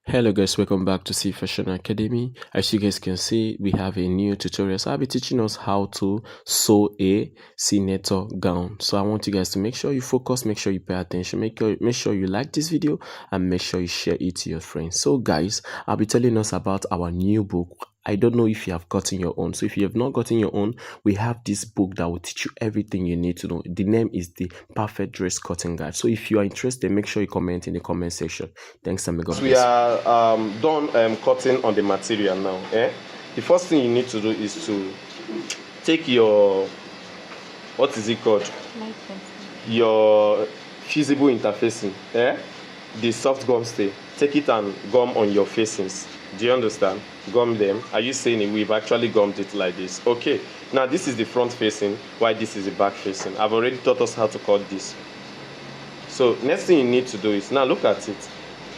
Hello guys, welcome back to Ceefashion Academy. As you guys can see, we have a new tutorial. So I'll be teaching us how to sew a senator gown. So I want you guys to make sure you focus, make sure you pay attention, make sure you like this video and make sure you share it to your friends. So guys, I'll be telling us about our new book. I don't know if you have gotten your own. So if you have not gotten your own, we have this book that will teach you everything you need to know. The name is the Perfect Dress Cutting Guide. So if you are interested, make sure you comment in the comment section. Thanks and may God bless you. We are done cutting on the material now. The first thing you need to do is to take your, what is it called? Your fusible interfacing. The soft gum stay. Take it and gum on your facings. Do you understand? Gum them. Are you saying it? We've actually gummed it like this. Okay. Now this is the front facing, while this is the back facing. I've already taught us how to cut this. So next thing you need to do is, now look at it.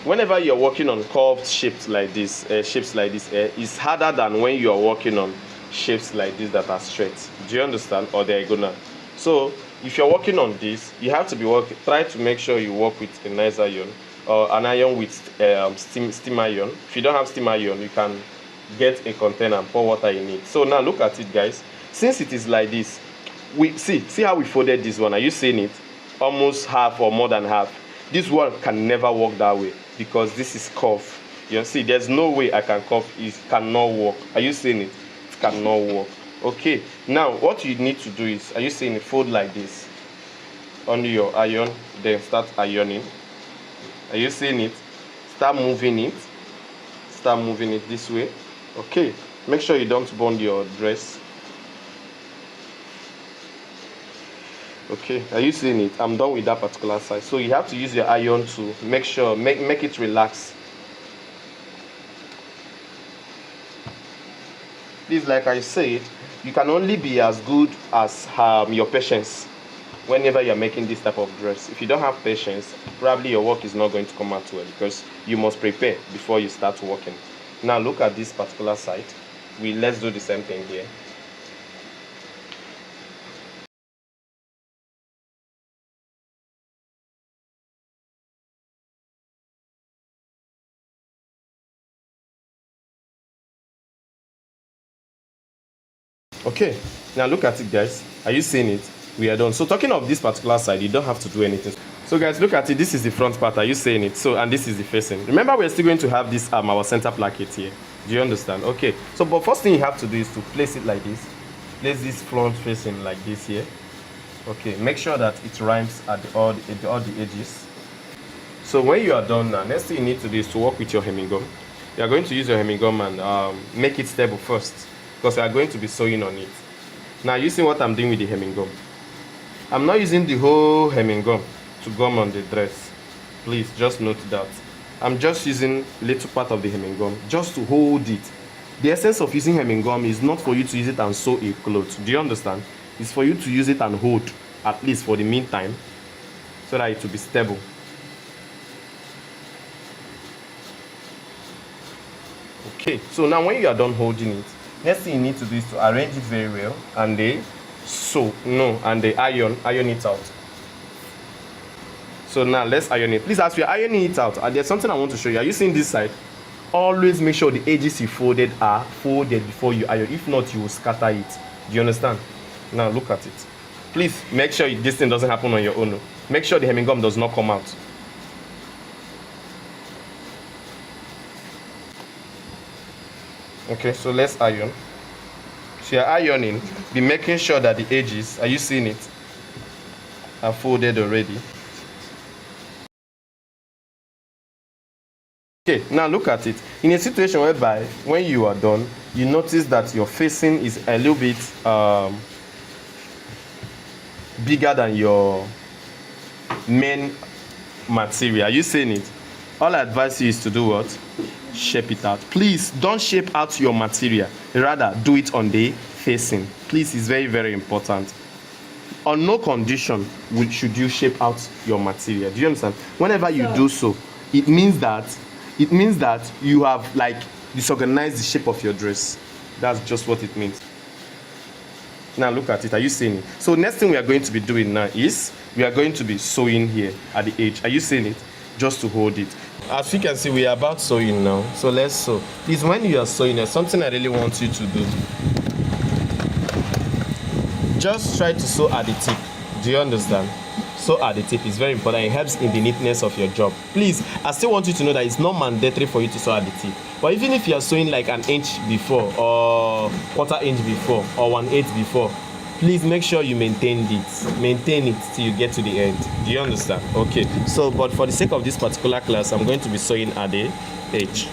Whenever you're working on curved shapes like this, it's harder than when you are working on shapes like this that are straight. Do you understand? Or diagonal. So if you're working on this, you have to try to make sure you work with a nice iron or an iron with steam iron. If you don't have steam iron, you can get a container and pour water in it. So now look at it, guys. Since it is like this, we see how we folded this one. Are you seeing it? Almost half or more than half. This one can never work that way because this is curved. You see, there's no way I can curve. It cannot work. Are you seeing it? It cannot work. Okay. Now, what you need to do is, are you seeing it? Fold like this on your iron, then start ironing. Are you seeing it? Start moving it. Start moving it this way. Okay. Make sure you don't burn your dress. Okay, are you seeing it? I'm done with that particular side. So you have to use your iron to make it relax. Please, like I said, you can only be as good as your patience whenever you're making this type of dress. If you don't have patience, probably your work is not going to come out well because you must prepare before you start working. Now look at this particular side. Let's do the same thing here. Okay, now look at it, guys. Are you seeing it? We are done. So talking of this particular side, you don't have to do anything. So guys, look at it. This is the front part. Are you seeing it? So, and this is the facing. Remember, we're still going to have this our center placket here. Do you understand? Okay. So, but first thing you have to do is to place it like this. Place this front facing like this here. Okay. Make sure that it rhymes at all the edges. So when you are done now, next thing you need to do is to work with your hemming gum. You are going to use your hemming gum and make it stable first, because we are going to be sewing on it. Now, you see what I'm doing with the hemming gum. I'm not using the whole hemming gum to gum on the dress. Please just note that. I'm just using a little part of the hemming gum just to hold it. The essence of using hemming gum is not for you to use it and sew a cloth. Do you understand? It's for you to use it and hold, at least for the meantime, so that it will be stable. Okay, so now when you are done holding it, next thing you need to do is to arrange it very well and iron it out. So now let's iron it. Please, as we're ironing it out, there's something I want to show you. Are you seeing this side? Always make sure the edges you folded are folded before you iron. If not, you will scatter it. Do you understand? Now look at it. Please make sure this thing doesn't happen on your own. Make sure the hemming gum does not come out. Okay, so let's iron. So you're ironing, be making sure that the edges, are you seeing it, are folded already. Okay, now look at it. In a situation whereby when you are done, you notice that your facing is a little bit bigger than your main material. Are you seeing it? All I advise you is to do what? Shape it out. Please don't shape out your material. Rather, do it on the facing. Please, it's very, very important. On no condition should you shape out your material. Do you understand? Whenever you do so, it means that you have like disorganized the shape of your dress. That's just what it means. Now look at it. Are you seeing it? So next thing we are going to be doing now is we are going to be sewing here at the edge. Are you seeing it? Just to hold it. as you can see, we are about sewing now. So let's sew. Please, when you are sewing, there's something I really want you to do. Just try to sew at the tip. Do you understand? Sew at the tip is very important. It helps in the neatness of your job. Please, I still want you to know that it's not mandatory for you to sew at the tip. But even if you are sewing like an inch before, or quarter inch before, or 1/8 before, please make sure you maintain it till you get to the end. Do you understand? Okay, so but for the sake of this particular class, I'm going to be sewing at the edge.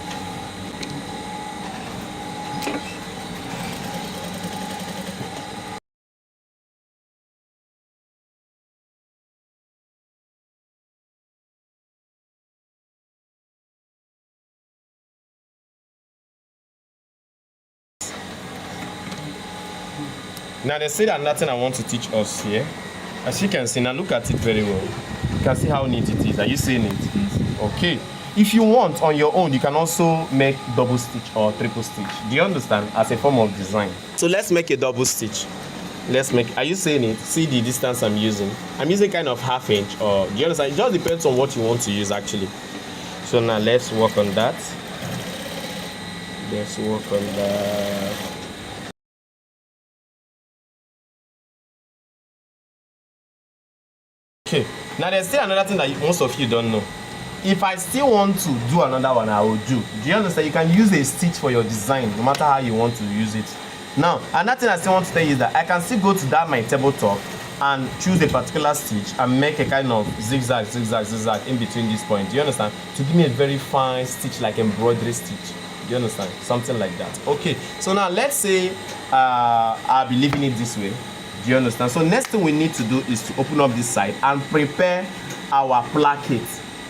Now they say that nothing I want to teach us here. As you can see, now look at it very well. You can see how neat it is. Are you seeing it? Okay. If you want on your own, you can also make double stitch or triple stitch. Do you understand? As a form of design. So let's make a double stitch. Are you seeing it? See the distance I'm using. I'm using kind of 1/2 inch, or do you understand? It just depends on what you want to use actually. So now let's work on that. Let's work on that. Okay, now there's still another thing that most of you don't know. If I still want to do another one, I will do. Do you understand? You can use a stitch for your design, no matter how you want to use it. Now, another thing I still want to tell you is that I can still go to that my tabletop and choose a particular stitch and make a kind of zigzag in between this point. Do you understand? To give me a very fine stitch, like embroidery stitch. Do you understand? Something like that. Okay, so now let's say I'll be leaving it this way. Do you understand? So next thing we need to do is to open up this side and prepare our placket,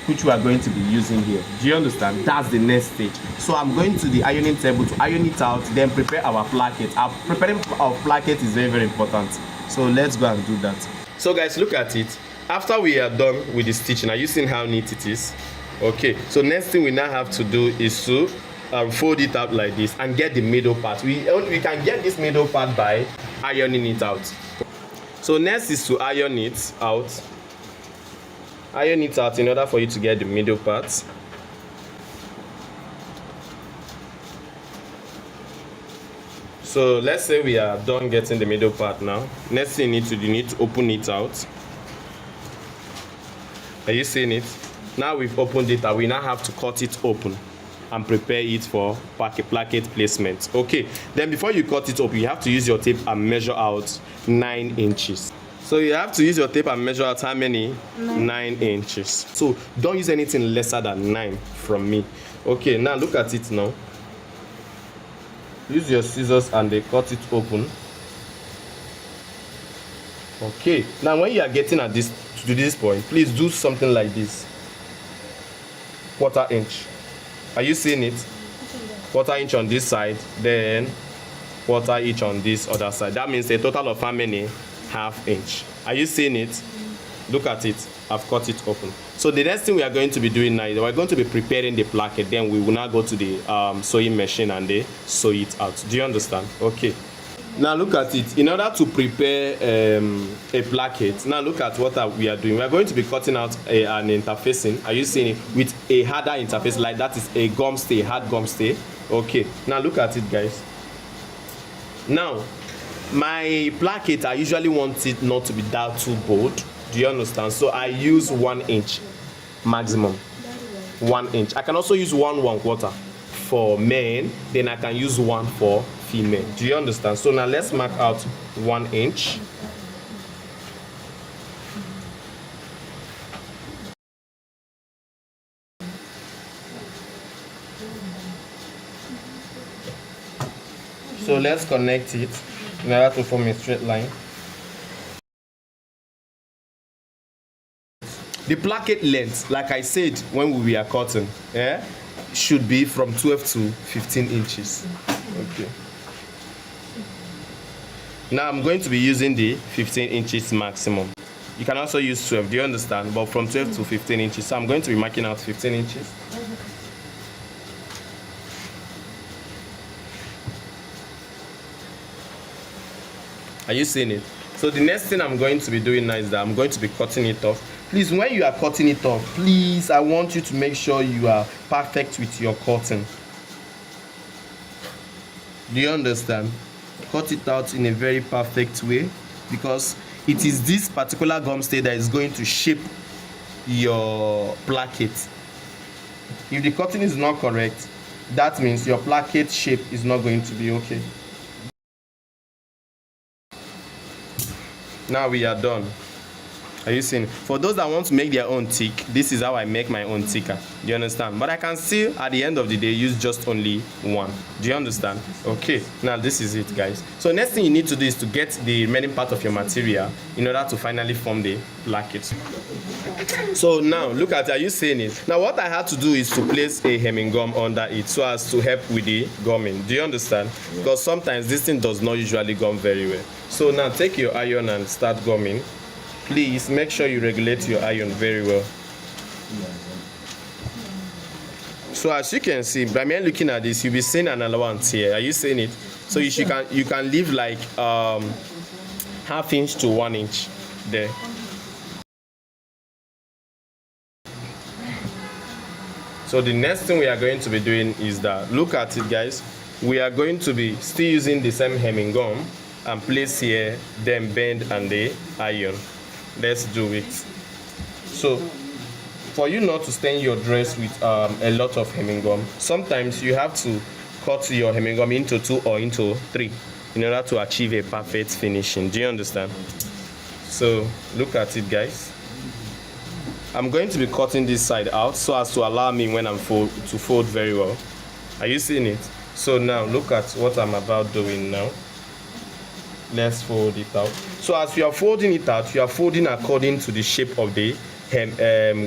which we are going to be using here. Do you understand? That's the next stage. So I'm going to the ironing table to iron it out, then prepare our placket. Preparing our placket is very, very important. So let's go and do that. So guys, look at it. After we are done with the stitching, are you seeing how neat it is? Okay, so next thing we now have to do is to fold it up like this and get the middle part. We can get this middle part by ironing it out. So next is to iron it out. Iron it out in order for you to get the middle part. So let's say we are done getting the middle part now. Next thing you need to open it out. Are you seeing it? Now we've opened it and we now have to cut it open and prepare it for placket placement. Okay, then before you cut it up, you have to use your tape and measure out 9 inches. So you have to use your tape and measure out how many? 9 inches. So don't use anything lesser than 9 from me. Okay, now look at it now. Use your scissors and they cut it open. Okay, now when you are getting at this to this point, please do something like this. 1/4 inch. Are you seeing it? 1/4 inch on this side, then 1/4 inch on this other side. That means a total of how many? 1/2 inch. Are you seeing it? Look at it. I've cut it open. So the next thing we are going to be doing now is we're going to be preparing the placket. Then we will now go to the sewing machine and they sew it out. Do you understand? Okay. Now look at it. In order to prepare a placket, now look at what we are doing. We are going to be cutting out an interfacing. Are you seeing it? With a harder interface, like that is a gum stay, hard gum stay. Okay. Now look at it, guys. Now, my placket, I usually want it not to be that too bold. Do you understand? So I use 1 inch maximum. 1 inch. I can also use 1/4 for men. Then I can use 1 for female. Do you understand? So now let's mark out 1 inch. So let's connect it in order to form a straight line. The placket length, like I said when we were cutting, should be from 12 to 15 inches. Okay. Now I'm going to be using the 15 inches maximum. You can also use 12, do you understand? But from 12 to 15 inches. So I'm going to be marking out 15 inches. Are you seeing it? So the next thing I'm going to be doing now is that I'm going to be cutting it off. Please, when you are cutting it off, please, I want you to make sure you are perfect with your cutting. Do you understand? Cut it out in a very perfect way, because it is this particular gum stay that is going to shape your placket. If the cutting is not correct, that means your placket shape is not going to be okay. Now we are done. Are you seeing? For those that want to make their own thick, this is how I make my own thicker. Do you understand? But I can still, at the end of the day, use just only one. Do you understand? Okay, now this is it, guys. So next thing you need to do is to get the remaining part of your material in order to finally form the placket. So now, look at it. Are you seeing it? Now what I had to do is to place a hemming gum under it so as to help with the gumming. Do you understand? Because sometimes this thing does not usually gum very well. So now take your iron and start gumming. Please make sure you regulate your iron very well. So as you can see, by me looking at this, you'll be seeing an allowance here. Are you seeing it? So you can leave like half inch to 1 inch there. So the next thing we are going to be doing is that, look at it, guys. We are going to be still using the same hemming gum and place here, then bend and the iron. Let's do it. So for you not to stain your dress with a lot of hemming gum, sometimes you have to cut your hemming gum into 2 or into 3 in order to achieve a perfect finishing. Do you understand? So look at it, guys. I'm going to be cutting this side out so as to allow me when I'm to fold very well. Are you seeing it? So now look at what I'm about doing now. Let's fold it out. So as you are folding it out, you are folding according to the shape of the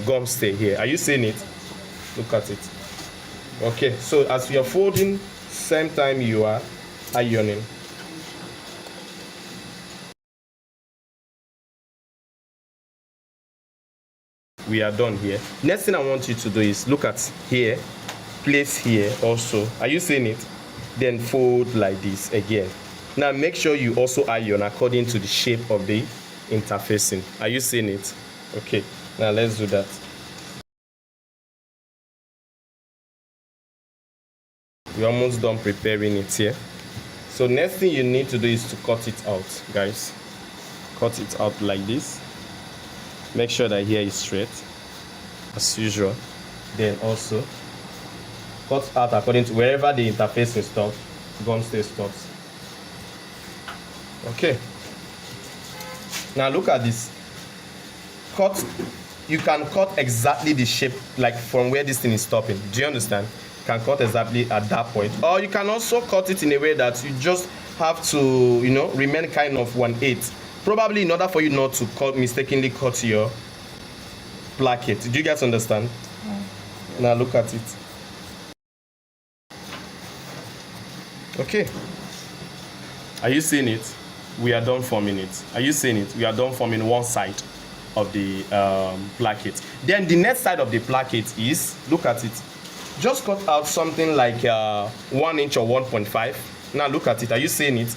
gum stay here. Are you seeing it? Look at it. Okay, so as you are folding, same time you are ironing. We are done here. Next thing I want you to do is look at here, place here also. Are you seeing it? Then fold like this again. Now make sure you also iron according to the shape of the interfacing. Are you seeing it? Okay, now let's do that. We're almost done preparing it here. So next thing you need to do is to cut it out, guys. Cut it out like this. Make sure that here is straight as usual. Then also cut out according to wherever the interfacing stops, gum stay stops. Okay, now look at this. Cut, you can cut exactly the shape, like from where this thing is stopping. Do you understand? You can cut exactly at that point, or you can also cut it in a way that you just have to, you know, remain kind of 1/8, probably in order for you not to mistakenly cut your placket. Do you guys understand? Now look at it. Okay, are you seeing it? We are done forming it. Are you seeing it? We are done forming one side of the placket. Then the next side of the placket is, look at it. Just cut out something like 1 inch or 1.5. Now look at it. Are you seeing it?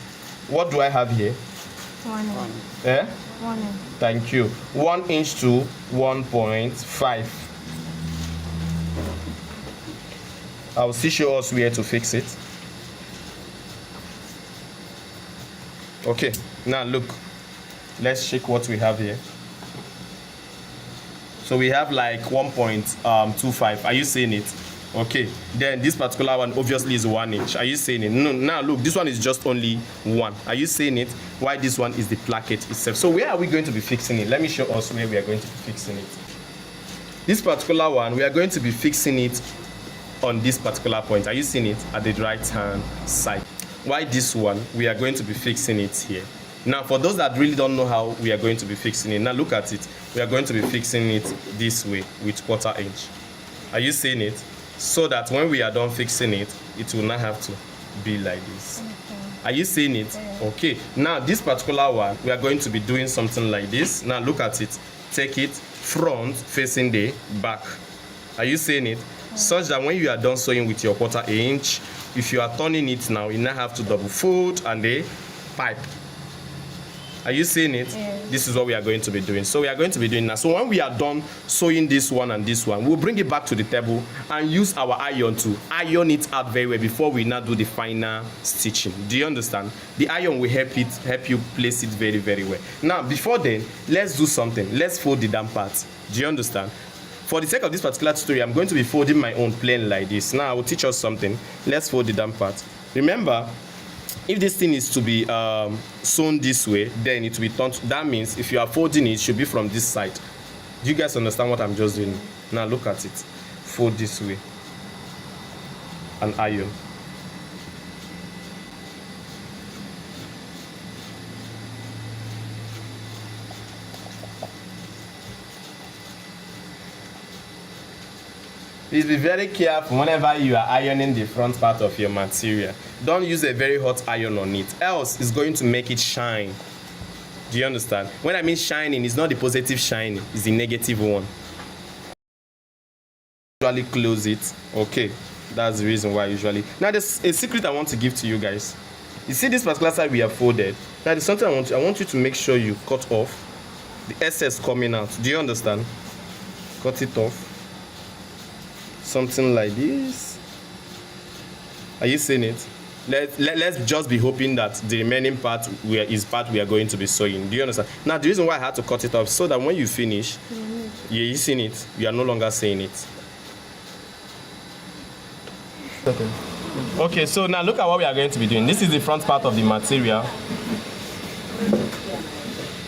What do I have here? 1 inch. Eh? 1 inch. Thank you. 1 inch to 1.5. I'll still show us where to fix it. Okay, now look, let's check what we have here. So we have like 1.25. Are you seeing it? Okay, then this particular one obviously is 1 inch. Are you seeing it? No, now look, this one is just only 1. Are you seeing it? Why this one is the placket itself. So where are we going to be fixing it? Let me show us where we are going to be fixing it. This particular one, we are going to be fixing it on this particular point. Are you seeing it? At the right hand side. Why this one? We are going to be fixing it here. Now for those that really don't know how we are going to be fixing it, now look at it. We are going to be fixing it this way with 1/4 inch. Are you seeing it? So that when we are done fixing it, it will not have to be like this. Okay. Are you seeing it? Okay, now this particular one, we are going to be doing something like this. Now look at it. Take it front facing the back. Are you seeing it? Such that when you are done sewing with your 1/4 inch, if you are turning it now, you now have to double fold and the pipe. Are you seeing it? Yes. This is what we are going to be doing. So we are going to be doing now. So when we are done sewing this one and this one, we'll bring it back to the table and use our iron to iron it out very well before we now do the final stitching. Do you understand? The iron will help you place it very, very well. Now, before then, let's do something. Let's fold the damn part. Do you understand? For the sake of this particular tutorial, I'm going to be folding my own plain like this. Now, I will teach us something. Let's fold the damn part. Remember, if this thing is to be sewn this way, then it will be turned. That means if you are folding it, it should be from this side. Do you guys understand what I'm just doing? Now look at it. Fold this way and iron. Please be very careful whenever you are ironing the front part of your material. Don't use a very hot iron on it, else it's going to make it shine. Do you understand? When I mean shining, it's not the positive shining, it's the negative one. Usually close it. Okay, that's the reason why usually. Now there's a secret I want to give to you guys. You see this particular side we have folded. Now there's something I want you to make sure you cut off the excess coming out. Do you understand? Cut it off. Something like this. Are you seeing it? Let's just be hoping that the remaining part is part we are going to be sewing. Do you understand? Now the reason why I had to cut it off so that when you finish, you seen it, you are no longer seeing it. Okay, so now look at what we are going to be doing. This is the front part of the material.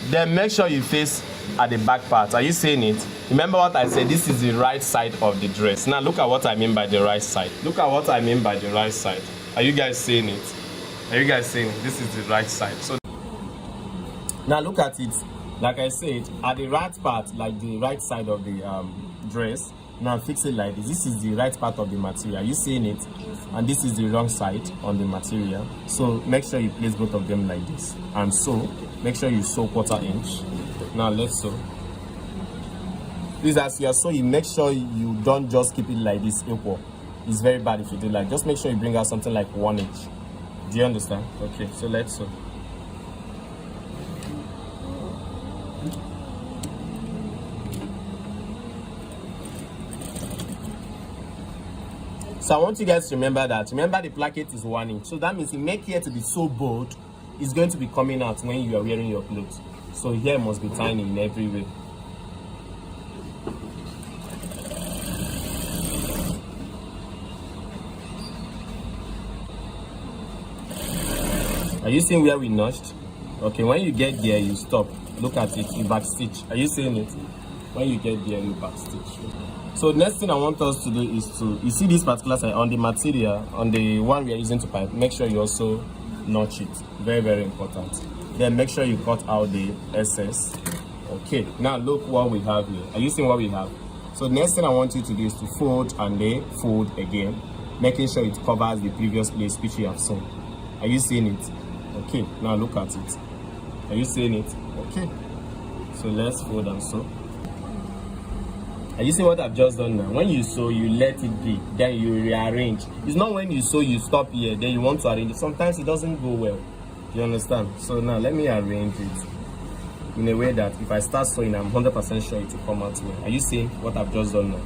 Then make sure you face at the back part. Are you seeing it? Remember what I said, this is the right side of the dress. Now look at what I mean by the right side. Look at what I mean by the right side. Are you guys seeing it? Are you guys seeing it? This is the right side. So now look at it. Like I said, at the right part, like the right side of the dress, now fix it like this. This is the right part of the material. Are you seeing it? And this is the wrong side on the material. So make sure you place both of them like this. And sew. Make sure you sew 1/4 inch. Now let's sew. Please, as you are sewing, make sure you don't just keep it like this equal. It's very bad if you do like. Just make sure you bring out something like 1 inch. Do you understand? Okay, so let's sew. So I want you guys to remember that. Remember the placket is 1 inch. So that means you make here to be so bold, it's going to be coming out when you are wearing your clothes. So here must be tiny in every way. Are you seeing where we notched? Okay, when you get there, you stop. Look at it, you back stitch. Are you seeing it? When you get there, you back stitch. So next thing I want us to do is to, you see this particular side on the material, on the one we are using to pipe, make sure you also notch it. Very, very important. Then make sure you cut out the excess. Okay, now look what we have here. Are you seeing what we have? So next thing I want you to do is to fold and then fold again, making sure it covers the previous place which you have sewn. Are you seeing it? Okay, now look at it. Are you seeing it? Okay. So let's fold and sew. Are you seeing what I've just done now? When you sew, you let it be, then you rearrange. It's not when you sew, you stop here, then you want to arrange it. Sometimes it doesn't go well. You understand? So now let me arrange it in a way that if I start sewing, I'm 100% sure it will come out well. Are you seeing what I've just done now?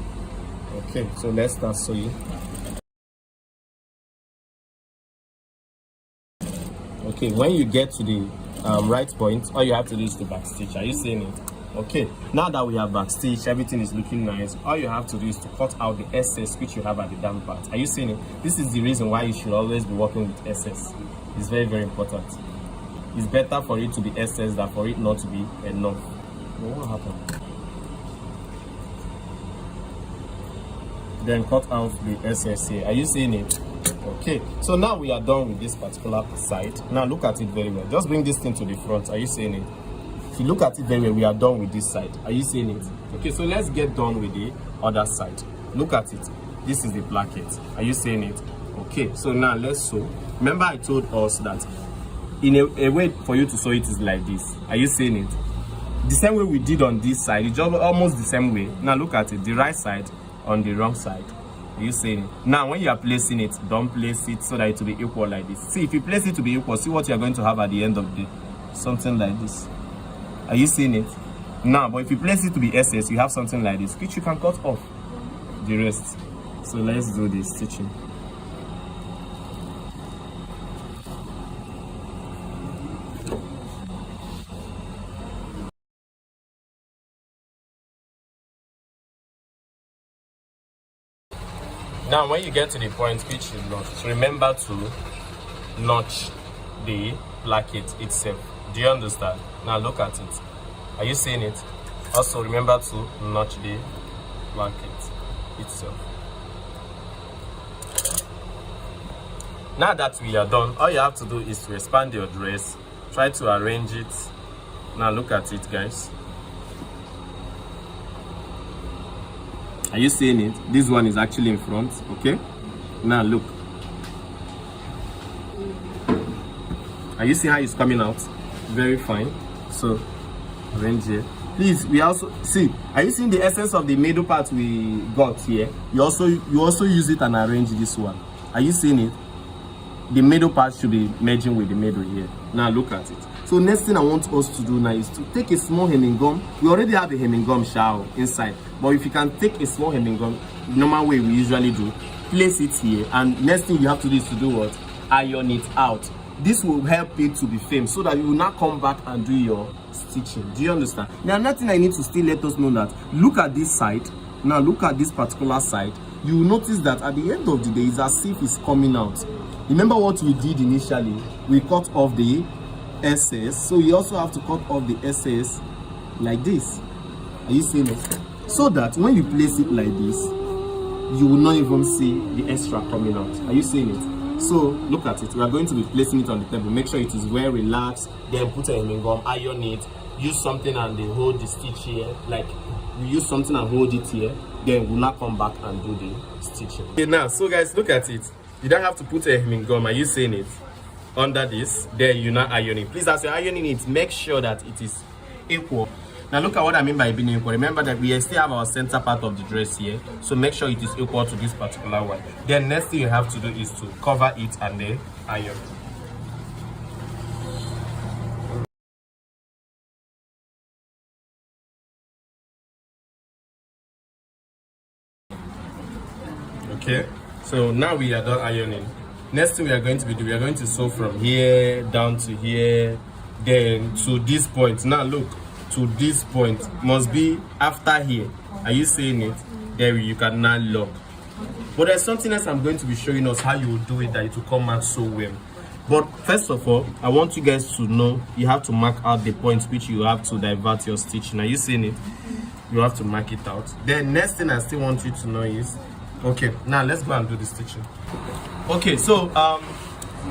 Okay, so let's start sewing. Okay, when you get to the right point, all you have to do is to back stitch. Are you seeing it? Okay, now that we have back stitch, everything is looking nice. All you have to do is to cut out the excess which you have at the down part. Are you seeing it? This is the reason why you should always be working with excess. It's very, very important. It's better for it to be excess than for it not to be enough. But what happened? Then cut out the excess here. Are you seeing it? Okay, so now we are done with this particular side. Now look at it very well. Just bring this thing to the front. Are you seeing it? If you look at it very well, we are done with this side. Are you seeing it? Okay, so let's get done with the other side. Look at it. This is the placket. Are you seeing it? Okay, so now let's sew. Remember I told us that in a way for you to sew it is like this. Are you seeing it? The same way we did on this side, it's just almost the same way. Now look at it, the right side on the wrong side. Are you seeing it? Now when you are placing it, don't place it so that it will be equal like this. See, if you place it to be equal, see what you are going to have at the end of the something like this. Are you seeing it? Now, but if you place it to be SS, you have something like this, which you can cut off the rest. So let's do the stitching. Now, when you get to the point which you lost, remember to notch the placket itself. Do you understand? Now look at it. Are you seeing it? Also remember to notch the placket itself. Now that we are done, all you have to do is to expand your dress. Try to arrange it. Now look at it, guys. Are you seeing it? This one is actually in front, okay? Now look. Are you seeing how it's coming out? Very fine. So arrange it. Please, we also see. Are you seeing the essence of the middle part we got here? You also use it and arrange this one. Are you seeing it? The middle part should be merging with the middle here. Now look at it. So next thing I want us to do now is to take a small hemming gum. We already have a hemming gum shower inside, but if you can take a small hemming gum, the normal way we usually do, place it here, and next thing you have to do is to do what? Iron it out. This will help it to be firm so that you will not come back and do your stitching. Do you understand? Now another thing I need to still let us know that look at this side. Now look at this particular side. You will notice that at the end of the day, it's as if it's coming out. Remember what we did initially? We cut off the SS, so you also have to cut off the SS like this. Are you seeing it? So that when you place it like this, you will not even see the extra coming out. Are you seeing it? So look at it. We are going to be placing it on the table. Make sure it is well relaxed. Then put a hemming gum, iron it, use something and then hold the stitch here. Like we use something and hold it here. Then we'll not come back and do the stitching. Okay, now, so guys, look at it. You don't have to put a hemming gum. Are you seeing it? Under this, then you're not ironing. Please, as you're ironing it, make sure that it is equal. Now look at what I mean by being equal. Remember that we still have our center part of the dress here, so make sure it is equal to this particular one. Then next thing you have to do is to cover it and then iron. Okay, so now we are done ironing. Next thing we are going to be doing, we are going to sew from here down to here, then to this point. Now look, to this point must be after here. Are you seeing it? There you can now lock. But there's something else I'm going to be showing us how you will do it that it will come out so well. But first of all, I want you guys to know you have to mark out the points which you have to divert your stitching. Are you seeing it? You have to mark it out. Then next thing I still want you to know is, okay, now let's go and do the stitching. Okay, so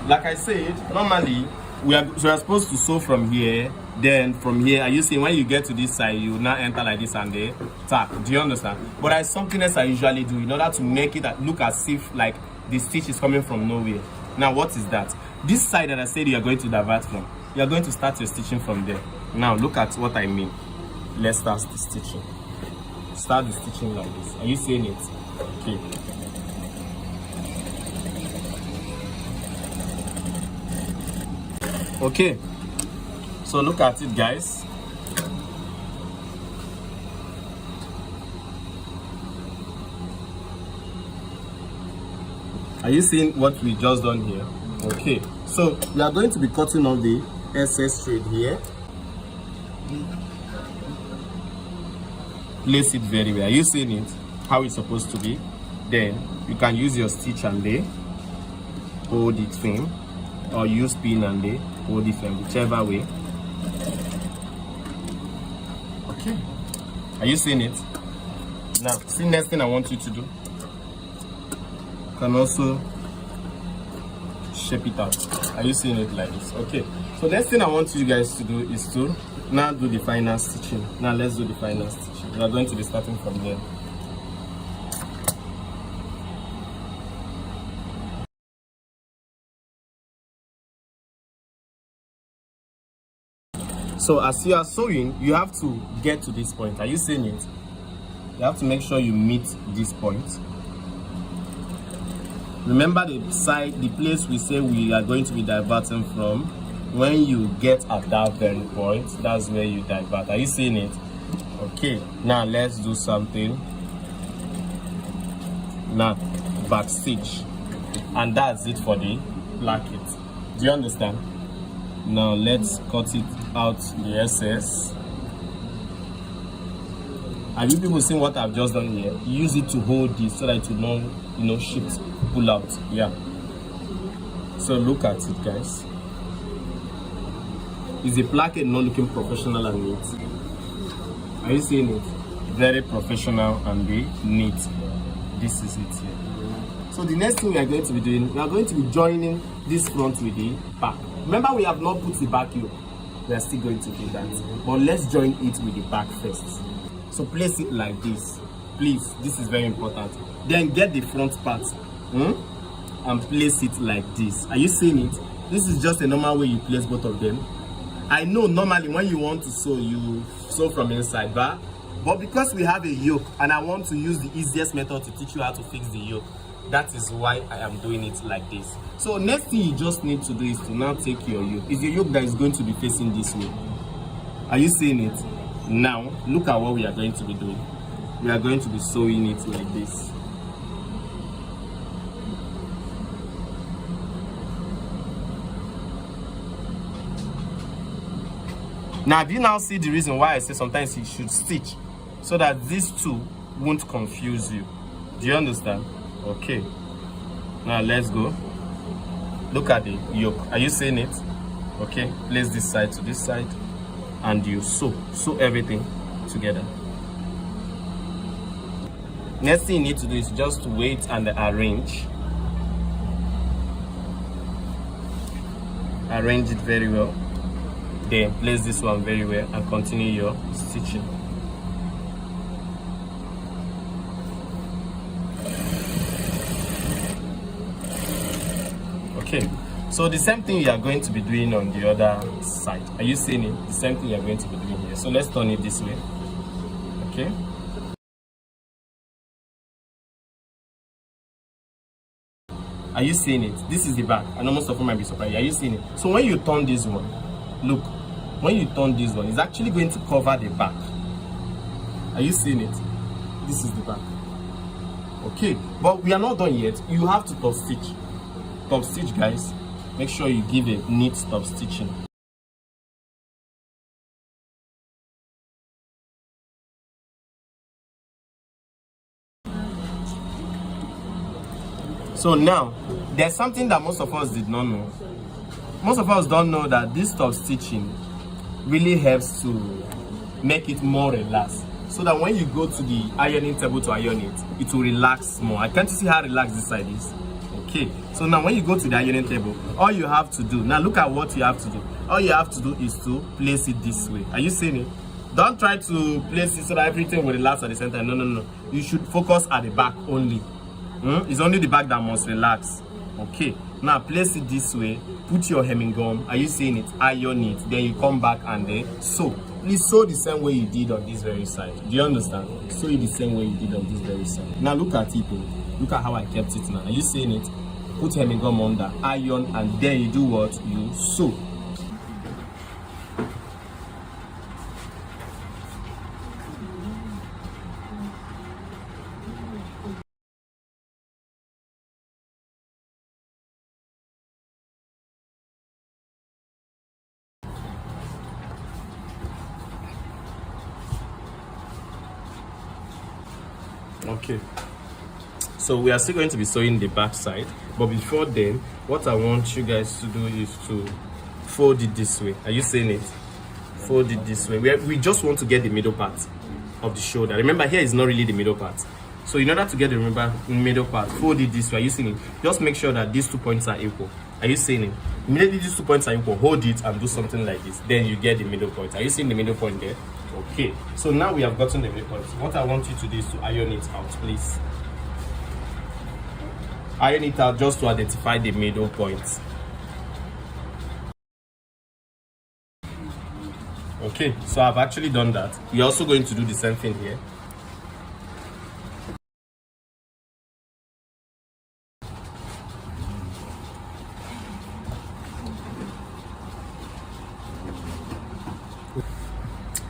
like I said, normally we are supposed to sew from here, then from here. Are you seeing when you get to this side, you will now enter like this and then tack. Do you understand? But there's something else I usually do in order to make it look as if like the stitch is coming from nowhere. Now what is that? This side that I said you are going to divert from, you are going to start your stitching from there. Now look at what I mean. Let's start the stitching. Start the stitching like this. Are you seeing it? Okay. Okay, so look at it, guys. Are you seeing what we just done here? Okay, so we are going to be cutting off the SS thread here. Place it very well. Are you seeing it? How it's supposed to be? Then you can use your stitch and lay, hold it firm, or use pin and lay, hold it firm, whichever way. Okay, are you seeing it? Now see, next thing I want you to do, you can also shape it out. Are you seeing it like this? Okay, so next thing I want you guys to do is to now do the final stitching. Now let's do the final stitching. We are going to be starting from here. So as you are sewing, you have to get to this point. Are you seeing it? You have to make sure you meet this point. Remember the side, the place we say we are going to be diverting from. when you get at that very point, that's where you divert. Are you seeing it? Okay, now let's do something. Now back stitch, and that's it for the placket. Do you understand? Now let's cut it out the excess. Have you people seen what I've just done here? Use it to hold this so that it will not, shift, pull out. Yeah. So look at it, guys. Is the placket not looking professional and neat? Are you seeing it? Very professional and neat. This is it here. So the next thing we are going to be doing, we are going to be joining this front with the back. Remember, we have not put the back yoke. We are still going to do that. But let's join it with the back first. So place it like this. Please, this is very important. Then get the front part and place it like this. Are you seeing it? This is just a normal way you place both of them. I know normally when you want to sew, you sew from inside, but because we have a yoke and I want to use the easiest method to teach you how to fix the yoke, that is why I am doing it like this. So next thing you just need to do is to now take your yoke. It's your yoke that is going to be facing this way. Are you seeing it? Now look at what we are going to be doing. We are going to be sewing it like this. Now, do you now see the reason why I say sometimes you should stitch so that these two won't confuse you? Do you understand? Okay. Now let's go. Look at the yoke. Are you seeing it? Okay. Place this side to this side, and you sew everything together. Next thing you need to do is just wait and arrange. Arrange it very well. Then place this one very well and continue your stitching. Okay, so the same thing you are going to be doing on the other side. Are you seeing it? The same thing you are going to be doing here. So let's turn it this way. Okay. Are you seeing it? This is the back. I know most of you might be surprised. Are you seeing it? So when you turn this one, look, when you turn this one, it's actually going to cover the back. Are you seeing it? This is the back. Okay, but we are not done yet. You have to top stitch. Top stitch, guys. Make sure you give a neat top stitching. So now, there's something that most of us did not know. Most of us don't know that this top stitching really helps to make it more relaxed, so that when you go to the ironing table to iron it, it will relax more. I can't see how relaxed this side is. Okay, so now when you go to the ironing table, all you have to do, now look at what you have to do. All you have to do is to place it this way. Are you seeing it? Don't try to place it so that everything will relax at the center. No. You should focus at the back only. It's only the back that must relax. Okay, now place it this way. Put your hemming gum. Are you seeing it? Iron it. Then you come back and then sew. Please sew the same way you did on this very side. Do you understand? Sew it the same way you did on this very side. Now look at it. Look at how I kept it now. Are you seeing it? Put hemming gum under, iron, and then you do what? You sew. Okay, so we are still going to be sewing the back side, but before then, what I want you guys to do is to fold it this way. Are you seeing it? Fold it this way. We just want to get the middle part of the shoulder. Remember, here is not really the middle part. So in order to get the middle part, fold it this way. Are you seeing it? Just make sure that these 2 points are equal. Are you seeing it? Immediately these 2 points are equal, hold it and do something like this. Then you get the middle point. Are you seeing the middle point there? Okay, so now we have gotten the middle point. What I want you to do is to iron it out, please. Iron it out just to identify the middle point. Okay, so I've actually done that. We're also going to do the same thing here.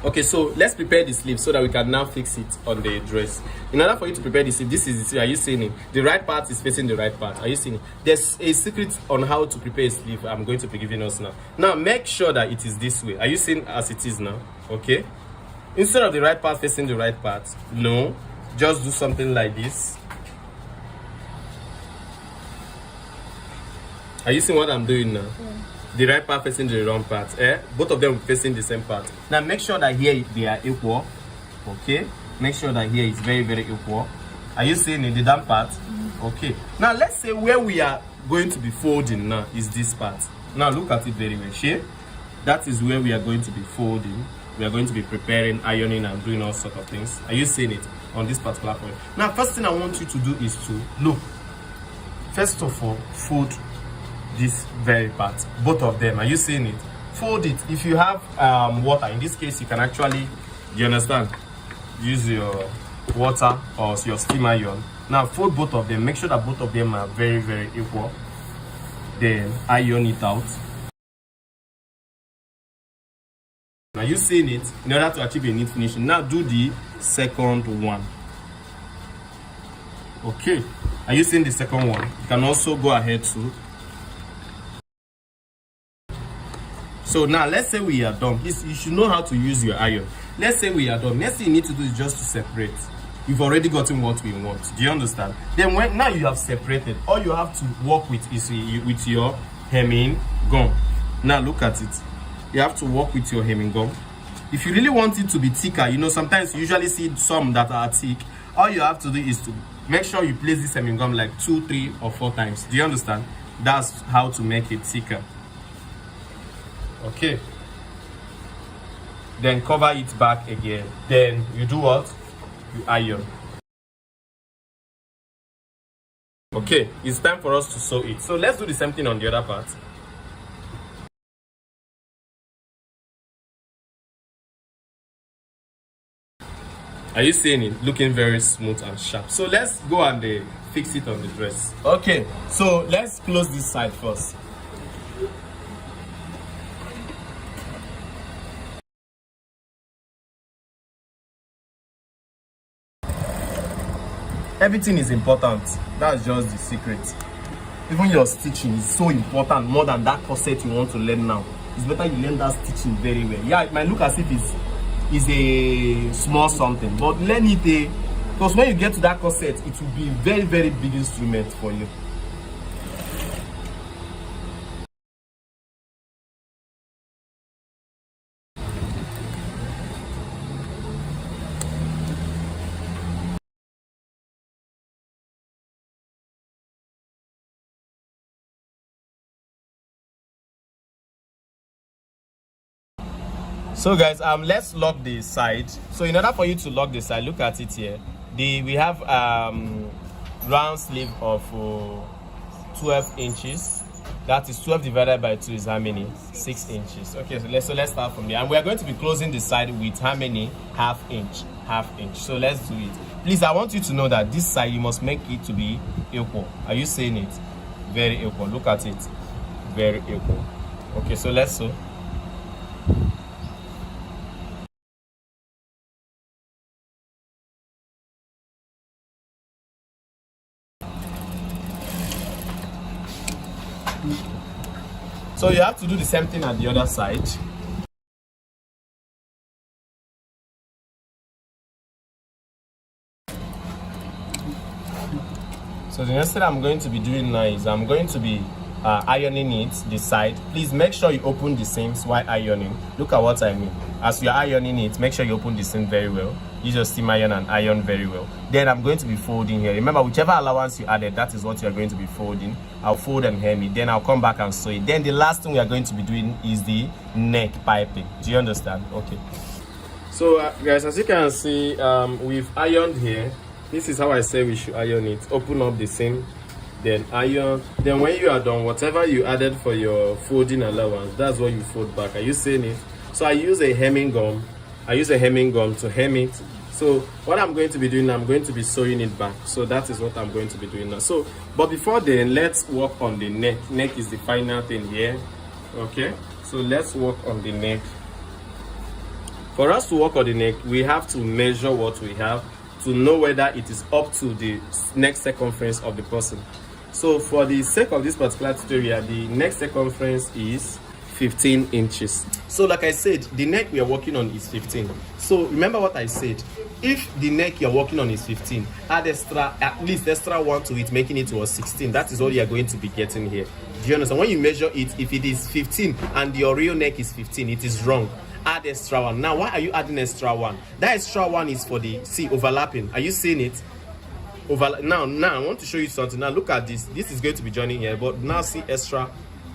Okay, so let's prepare the sleeve so that we can now fix it on the dress. In order for you to prepare the sleeve, this is the sleeve. Are you seeing it? The right part is facing the right part. Are you seeing it? There's a secret on how to prepare a sleeve I'm going to be giving us now. Now, make sure that it is this way. Are you seeing as it is now? Okay. Instead of the right part facing the right part, no. Just do something like this. Are you seeing what I'm doing now? Yeah. The right part facing the wrong part. Both of them facing the same part. Now make sure that here they are equal. Okay. Make sure that here is very, very equal. Are you seeing in the down part? Okay. Now let's say where we are going to be folding now is this part. Now look at it very well. Share. That is where we are going to be folding. We are going to be preparing, ironing, and doing all sorts of things. Are you seeing it on this particular point? Now, first thing I want you to do is to look. First of all, fold this very part, both of them. Are you seeing it? Fold it. If you have water, in this case you can actually, you understand, use your water or your steam iron. Now fold both of them, make sure that both of them are very, very equal, then iron it out. Now you seeing it, in order to achieve a neat finishing. Now do the second one. Okay, are you seeing the second one? You can also go ahead to. So now let's say we are done. You should know how to use your iron. Let's say we are done. Next thing you need to do is just to separate. You've already gotten what we want. Do you understand? Then when now you have separated, all you have to work with is with your hemming gum. Now look at it. You have to work with your hemming gum. If you really want it to be thicker, you know, sometimes you usually see some that are thick. All you have to do is to make sure you place this hemming gum like 2, 3, or 4 times. Do you understand? That's how to make it thicker. Okay, then cover it back again. Then you do what? You iron. Okay, it's time for us to sew it. So let's do the same thing on the other part. Are you seeing it? Looking very smooth and sharp. So let's go and fix it on the dress. Okay, so let's close this side first. Everything is important. That's just the secret. Even your stitching is so important, more than that corset you want to learn now. It's better you learn that stitching very well. Yeah, it might look as if it's a small something, but learn it because when you get to that corset, it will be a very, very big instrument for you. So guys, let's lock the side. So in order for you to lock the side, look at it here. We have round sleeve of 12 inches. That is 12 divided by 2 is how many? 6 inches. Okay, so let's start from there. And we are going to be closing the side with how many? Half inch. So let's do it. Please, I want you to know that this side you must make it to be equal. Are you seeing it? Very equal. Look at it. Very equal. Okay, so let's sew. So you have to do the same thing at the other side. So the next thing I'm going to be doing now is I'm going to be ironing it, the side. Please make sure you open the seams while ironing. Look at what I mean. As you're ironing it, make sure you open the seam very well. Use your steam iron and iron very well. Then I'm going to be folding here. Remember, whichever allowance you added, that is what you're going to be folding. I'll fold and hem it. Then I'll come back and sew it. Then the last thing we are going to be doing is the neck piping. Do you understand? Okay. So guys, as you can see, we've ironed here. This is how I say we should iron it. Open up the seam, then iron. Then when you are done, whatever you added for your folding allowance, that's what you fold back. Are you seeing it? So I use a hemming gum. To hem it. So what I'm going to be doing, I'm going to be sewing it back. So that is what I'm going to be doing now. So, but before then, let's work on the neck. Neck is the final thing here. Okay. So let's work on the neck. For us to work on the neck, we have to measure what we have to know whether it is up to the neck circumference of the person. So for the sake of this particular tutorial, the neck circumference is 15 inches. So like I said, the neck we are working on is 15. So remember what I said. If the neck you're working on is 15, add at least extra 1 to it, making it to 16. That is all you are going to be getting here. Do you understand? When you measure it, if it is 15 and your real neck is 15, it is wrong. Add extra 1. Now, why are you adding extra 1? That extra 1 is for the, see, overlapping. Are you seeing it? Now, I want to show you something. Now, look at this. This is going to be joining here, but now see extra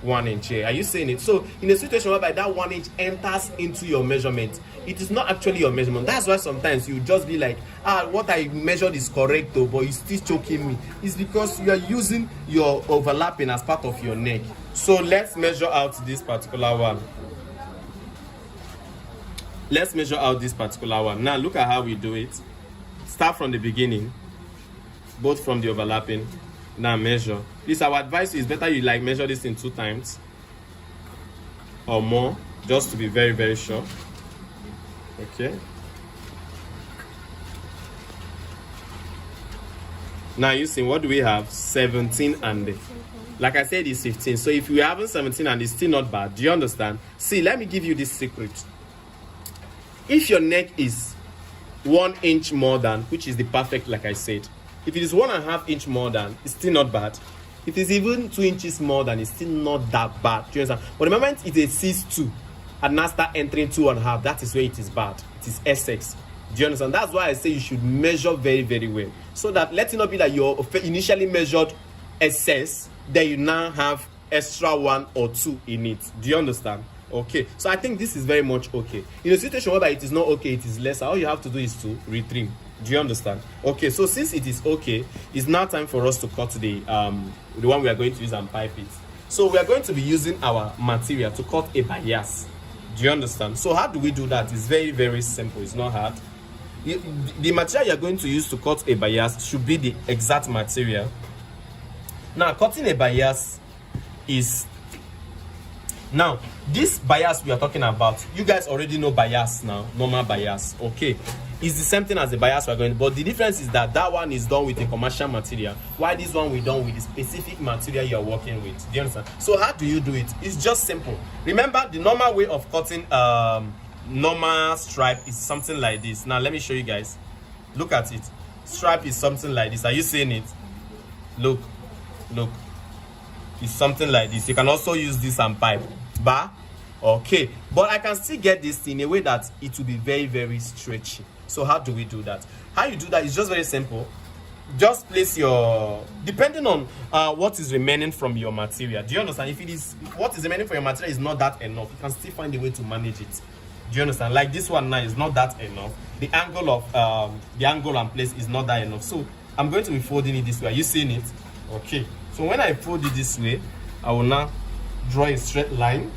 1 inch here. Are you seeing it? So, in a situation whereby that 1 inch enters into your measurement, it is not actually your measurement. That's why sometimes you just be like, what I measured is correct though, but it's still choking me. It's because you are using your overlapping as part of your neck. So let's measure out this particular one. Let's measure out this particular one. Now look at how we do it. Start from the beginning, both from the overlapping. Now measure. Please, our advice is better you like measure this in 2 times or more, just to be very, very sure. Okay. Now you see, what do we have? 17 and like I said, it's 15. So if you have 17 and it's still not bad, do you understand? See, let me give you this secret. If your neck is 1 inch more than, which is the perfect, like I said, if it is 1.5 inch more than, it's still not bad. If it's even 2 inches more than, it's still not that bad. Do you understand? But the moment it exceeds 2 and now start entering 2.5, that is where it is bad. It is Essex. Do you understand? That's why I say you should measure very, very well. So that let it not be that you initially measured excess, then you now have extra 1 or 2 in it. Do you understand? Okay. So I think this is very much okay. In a situation where it is not okay, it is lesser, all you have to do is to retrim. Do you understand? Okay, so since it is okay, it's now time for us to cut the one we are going to use and pipe it. So we are going to be using our material to cut a bias. Do you understand? So how do we do that? It's very, very simple. It's not hard. The material you're going to use to cut a bias should be the exact material. Now, cutting a bias is... Now, this bias we are talking about, you guys already know bias now, normal bias, okay? It's the same thing as the bias we're going, but the difference is that that one is done with a commercial material, while this one we're done with the specific material you're working with. Do you understand? So how do you do it? It's just simple. Remember, the normal way of cutting normal stripe is something like this. Now let me show you guys. Look at it. Stripe is something like this. Are you seeing it? Look. It's something like this. You can also use this and pipe. Okay, but I can still get this in a way that it will be very, very stretchy. So how do we do that? How you do that is just very simple. Just place your, depending on what is remaining from your material. Do you understand? If it is what is remaining from your material is not that enough, you can still find a way to manage it. Do you understand? Like this one now is not that enough. The angle of the angle and place is not that enough. So I'm going to be folding it this way. Are you seeing it? Okay. So when I fold it this way, I will now draw a straight line.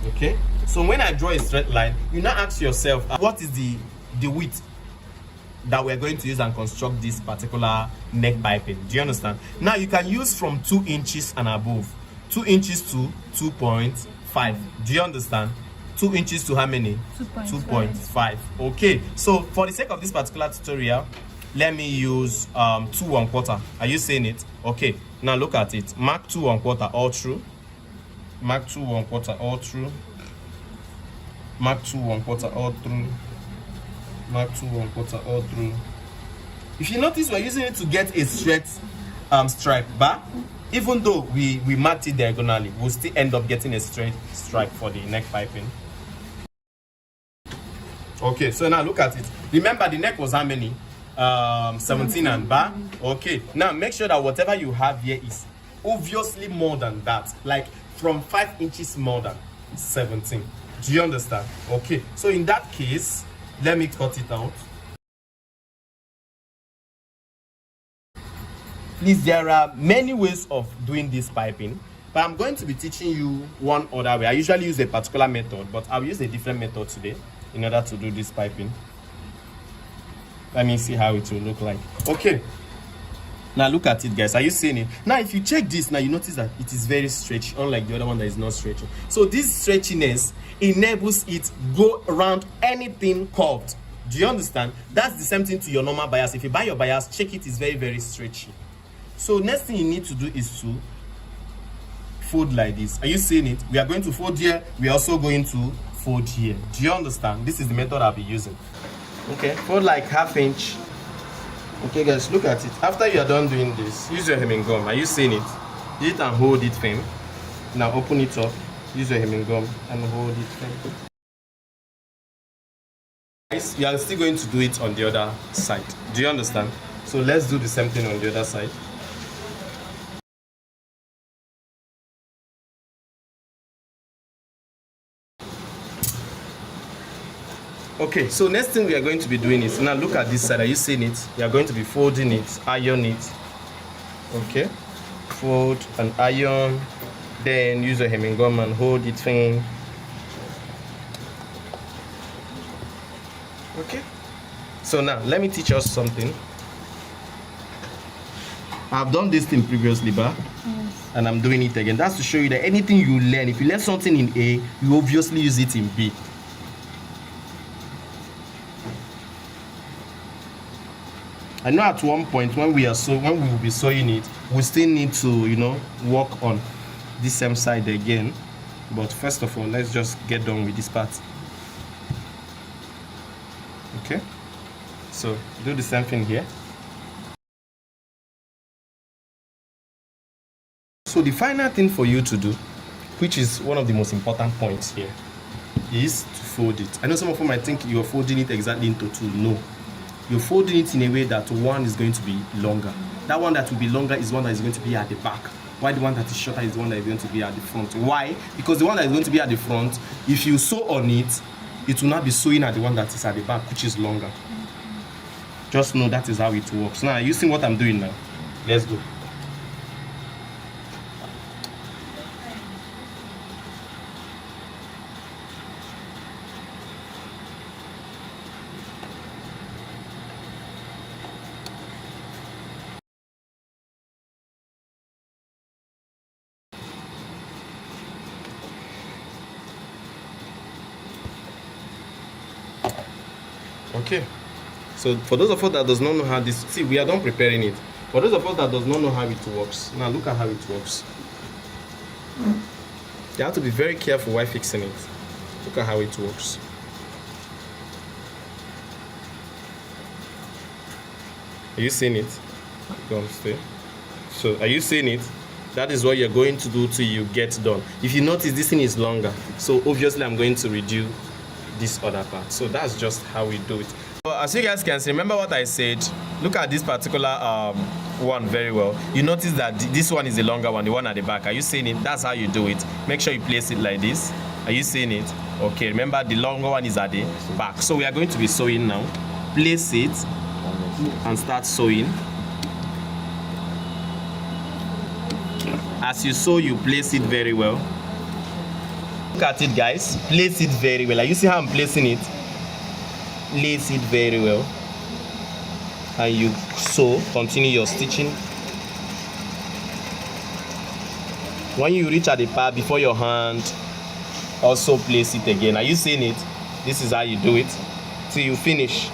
Okay, so when I draw a straight line, you now ask yourself, what is the width that we're going to use and construct this particular neck piping? Do you understand? Now you can use from 2 inches and above. 2 inches to 2.5. Do you understand? 2 inches to how many? 2.5. Okay, so for the sake of this particular tutorial, let me use 2 1/4. Are you seeing it? Okay, now look at it. Mark 2 1/4 all through. Mark 2 1/4 all through. Mark 2 1/4 all through. Mark 2 1/4 all through. If you notice, we're using it to get a straight stripe, but even though we marked it diagonally, we'll still end up getting a straight stripe for the neck piping. Okay, so now look at it. Remember, the neck was how many? 17 and bar. Okay, now make sure that whatever you have here is obviously more than that, like from 5 inches more than 17. Do you understand? Okay, so in that case, let me cut it out. Please, there are many ways of doing this piping, but I'm going to be teaching you one other way. I usually use a particular method, but I'll use a different method today in order to do this piping. Let me see how it will look like. Okay, Now look at it, guys. Are you seeing it? Now if you check this, now you notice that it is very stretchy, unlike the other one that is not stretching. So this stretchiness enables it go around anything curved. Do you understand? That's the same thing to your normal bias. If you buy your bias, check it is very, very stretchy. So next thing you need to do is to fold like this. Are you seeing it? We are going to fold here. We are also going to fold here. Do you understand? This is the method I'll be using. Okay, fold like ½ inch. Okay guys, look at it. After you are done doing this, use your hemming gum. Are you seeing it? Use it and hold it firm. Now open it up. Use your hemming gum and hold it firm. Guys, you are still going to do it on the other side. Do you understand? So let's do the same thing on the other side. Okay, so next thing we are going to be doing is, now look at this side. Are you seeing it? We are going to be folding it, iron it. Okay, fold and iron, then use a hemming gum and hold it firm. Okay, so now let me teach us something. I've done this thing previously, but and I'm doing it again. That's to show you that anything you learn, if you learn something in A, you obviously use it in B. I know at one point when we will be sewing it, we still need to, you know, work on this same side again. But first of all, let's just get done with this part. Okay, so do the same thing here. So the final thing for you to do, which is one of the most important points here, is to fold it. I know some of you might think you're folding it exactly into two. No. You're folding it in a way that one is going to be longer. That one that will be longer is one that is going to be at the back. While the one that is shorter is the one that is going to be at the front. Why? Because the one that is going to be at the front, if you sew on it, it will not be sewing at the one that is at the back, which is longer. Just know that is how it works. Now, you see what I'm doing now? Let's go. Okay, so for those of us that does not know how this, see, we are done preparing it. For those of us that does not know how it works, now look at how it works. You have to be very careful while fixing it. Look at how it works. Are you seeing it? Come stay. So are you seeing it? That is what you're going to do till you get done. If you notice, this thing is longer, so obviously I'm going to reduce this other part. So that's just how we do it. So as you guys can see, remember what I said. Look at this particular one very well. You notice that this one is the longer one, the one at the back. Are you seeing it? That's how you do it. Make sure you place it like this. Are you seeing it? Okay, remember the longer one is at the back. So we are going to be sewing now. Place it and start sewing. As you sew, you place it very well. Look at it, guys. Place it very well. You see how I'm placing it? Place it very well. And you sew. Continue your stitching. When you reach at the part before your hand, also place it again. Are you seeing it? This is how you do it till you finish.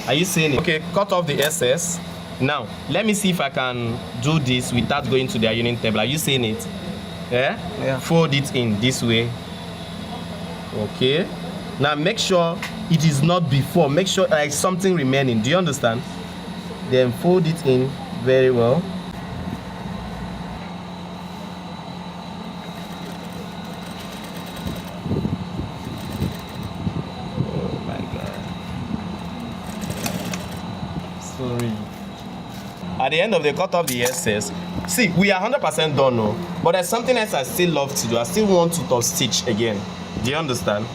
Are you seeing it? Okay, cut off the excess. Now, let me see if I can do this without going to the ironing table. Are you seeing it? Yeah? Yeah. Fold it in this way. Okay. Now, make sure it is not before. Make sure like something remaining. Do you understand? Then fold it in very well. At the end of the cut off the excess. See, we are 100% done now. But there's something else I still love to do. I still want to top stitch again. Do you understand?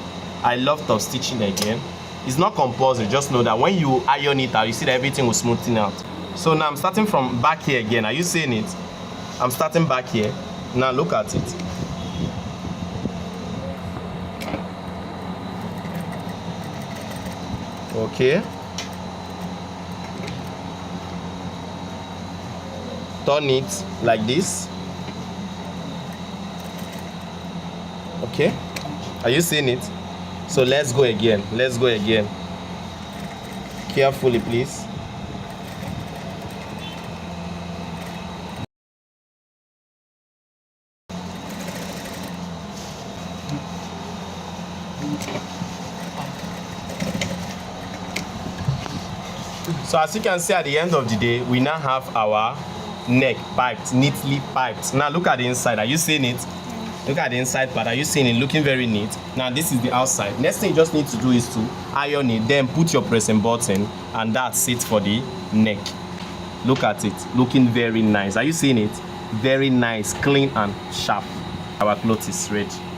I love top stitching again. It's not compulsory, just know that when you iron it out, you see that everything will smoothen out. So now I'm starting from back here again. Are you seeing it? I'm starting back here. Now look at it. Okay. Turn it like this. Okay. Are you seeing it? So let's go again. Let's go again. Carefully, please. So as you can see, at the end of the day, we now have our neck piped, neatly piped. Now look at the inside. Are you seeing it? Look at the inside part. Are you seeing it? Looking very neat. Now this is the outside. Next thing you just need to do is to iron it, then put your pressing button, and that's it for the neck. Look at it. Looking very nice. Are you seeing it? Very nice, clean and sharp. Our cloth is ready.